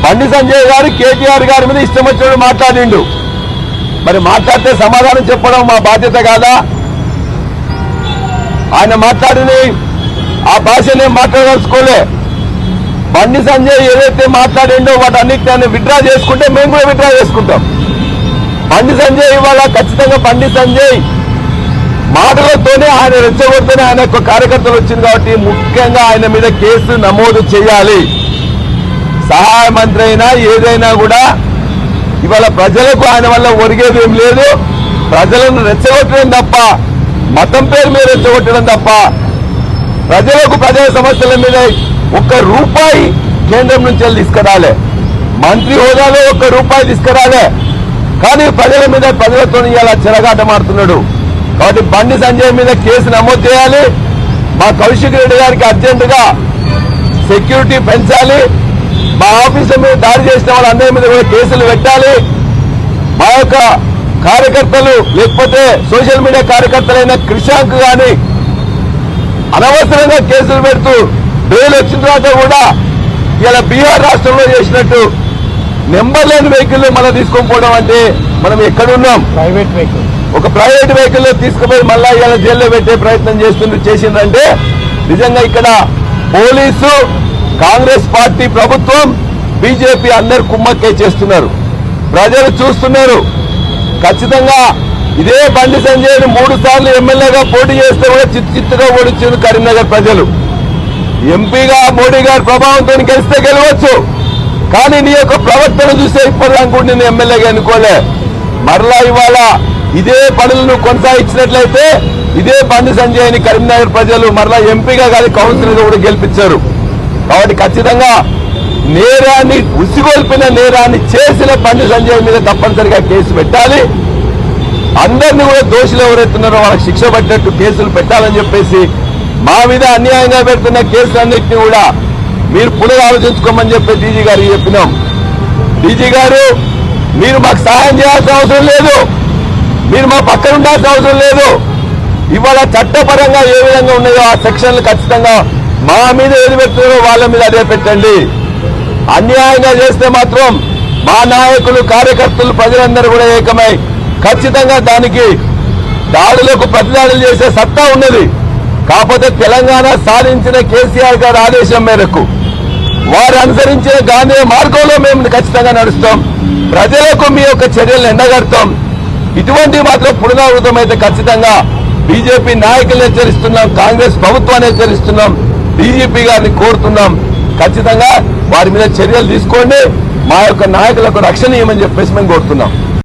బండి సంజయ్ గారు కేటీఆర్ గారి మీద ఇష్టం వచ్చినట్టు మాట్లాడిండు. మరి మాట్లాడితే సమాధానం చెప్పడం మా బాధ్యత కాదా? ఆయన మాట్లాడిన ఆ భాషనే మాట్లాడదలుచుకోలే. బండి సంజయ్ ఏదైతే మాట్లాడిండో వాటన్నిటిని ఆయన విత్డ్రా చేసుకుంటే మేము కూడా విత్డ్రా చేసుకుంటాం. బండి సంజయ్ ఇవాళ ఖచ్చితంగా బండి సంజయ్ మాటలతోనే ఆయన రెచ్చగొడితేనే ఆయన యొక్క కార్యకర్తలు వచ్చింది కాబట్టి ముఖ్యంగా ఆయన మీద కేసు నమోదు చేయాలి. సహాయ మంత్రి అయినా ఏదైనా కూడా ఇవాళ ప్రజలకు ఆయన వల్ల ఒరిగేది ఏం లేదు. ప్రజలను రెచ్చగొట్టడం తప్ప, మతం పేరు మీద రెచ్చగొట్టడం తప్ప ప్రజలకు ప్రజల సమస్యల మీద ఒక్క రూపాయి కేంద్రం నుంచి తీసుకురాలే. మంత్రి హోదాలో ఒక్క రూపాయి తీసుకురాలే. కానీ ప్రజల మీద ప్రజలతో ఇలా చెలగాటమాడుతున్నాడు. కాబట్టి బండి సంజయ్ మీద కేసు నమోదు చేయాలి. మా కౌశిక్ రెడ్డి గారికి అర్జెంటుగా సెక్యూరిటీ పెంచాలి. మా ఆఫీసుల మీద దాడి చేసిన వాళ్ళందరి మీద కూడా కేసులు పెట్టాలి. మా యొక్క కార్యకర్తలు లేకపోతే సోషల్ మీడియా కార్యకర్తలైన క్రిషాంక్ గాని అనవసరంగా కేసులు పెడుతూ బెయిల్ వచ్చిన తర్వాత కూడా ఇలా బీహార్ రాష్ట్రంలో చేసినట్టు నెంబర్ లేని వెహికల్ మళ్ళీ తీసుకొని పోవడం అంటే మనం ఎక్కడున్నాం? ప్రైవేట్ వెహికల్, ఒక ప్రైవేట్ వెహికల్ లో తీసుకుపోయి మళ్ళా ఇలా జైల్లో పెట్టే ప్రయత్నం చేసిందంటే నిజంగా ఇక్కడ పోలీసు, కాంగ్రెస్ పార్టీ ప్రభుత్వం, బీజేపీ అందరు కుమ్మక్కే చేస్తున్నారు. ప్రజలు చూస్తున్నారు. ఖచ్చితంగా ఇదే బండి సంజయ్ 3 సార్లు ఎమ్మెల్యేగా పోటీ చేస్తే కూడా చిత్తుగా ఓడించారు కరీంనగర్ ప్రజలు. ఎంపీగా మోడీ గారి ప్రభావంతో గెలిస్తే గెలవచ్చు. కానీ నీ యొక్క ప్రవర్తన చూస్తే ఇప్పటిదాకా కూడా నేను ఎమ్మెల్యేగా ఎన్నుకోలే. మరలా ఇవాళ ఇదే పనులను కొనసాగించినట్లయితే ఇదే బండి సంజయ్ని కరీంనగర్ ప్రజలు మరలా ఎంపీగా కాదు కౌన్సిలర్గా కూడా గెలిపించారు. కాబట్టి ఖచ్చితంగా నేరాన్ని ఉసిగొల్పిన నేరాన్ని చేసిన బండి సంజయ్ మీద తప్పనిసరిగా కేసు పెట్టాలి. అందరినీ కూడా దోషులు ఎవరైతున్నారో వాళ్ళకి శిక్ష పట్టినట్టు కేసులు పెట్టాలని చెప్పేసి మా మీద అన్యాయంగా పెడుతున్న కేసులన్నింటినీ కూడా మీరు పునరాలోచించుకోమని చెప్పి డీజీ గారికి చెప్పినాం. డీజీ గారు మీరు మాకు సహాయం చేయాల్సిన అవసరం లేదు. మీరు మా పక్కన ఉండాల్సిన అవసరం లేదు. ఇవాళ చట్టపరంగా ఏ విధంగా ఉన్నాయో ఆ సెక్షన్లు ఖచ్చితంగా మా మీద ఏది పెడుతున్నారో వాళ్ళ మీద అదే పెట్టండి. అన్యాయంగా చేస్తే మాత్రం మా నాయకులు, కార్యకర్తలు, ప్రజలందరూ కూడా ఏకమై ఖచ్చితంగా దానికి దాడులకు ప్రతిదాడులు చేసే సత్తా ఉన్నది. కాకపోతే తెలంగాణ సాధించిన కేసీఆర్ గారి ఆదేశం మేరకు వారు అనుసరించిన గాంధీ మార్గంలో మేము ఖచ్చితంగా నడుస్తాం. ప్రజలకు మీ యొక్క చర్యలను ఎండగడతాం. ఇటువంటి మాత్రం పునరావృతమైతే ఖచ్చితంగా బీజేపీ నాయకులను హెచ్చరిస్తున్నాం, కాంగ్రెస్ ప్రభుత్వాన్ని హెచ్చరిస్తున్నాం, డీజీపీ గారిని కోరుతున్నాం. ఖచ్చితంగా వారి మీద చర్యలు తీసుకోండి. మా యొక్క నాయకులకు రక్షణ ఇవ్వమని చెప్పేసి మేము కోరుతున్నాం.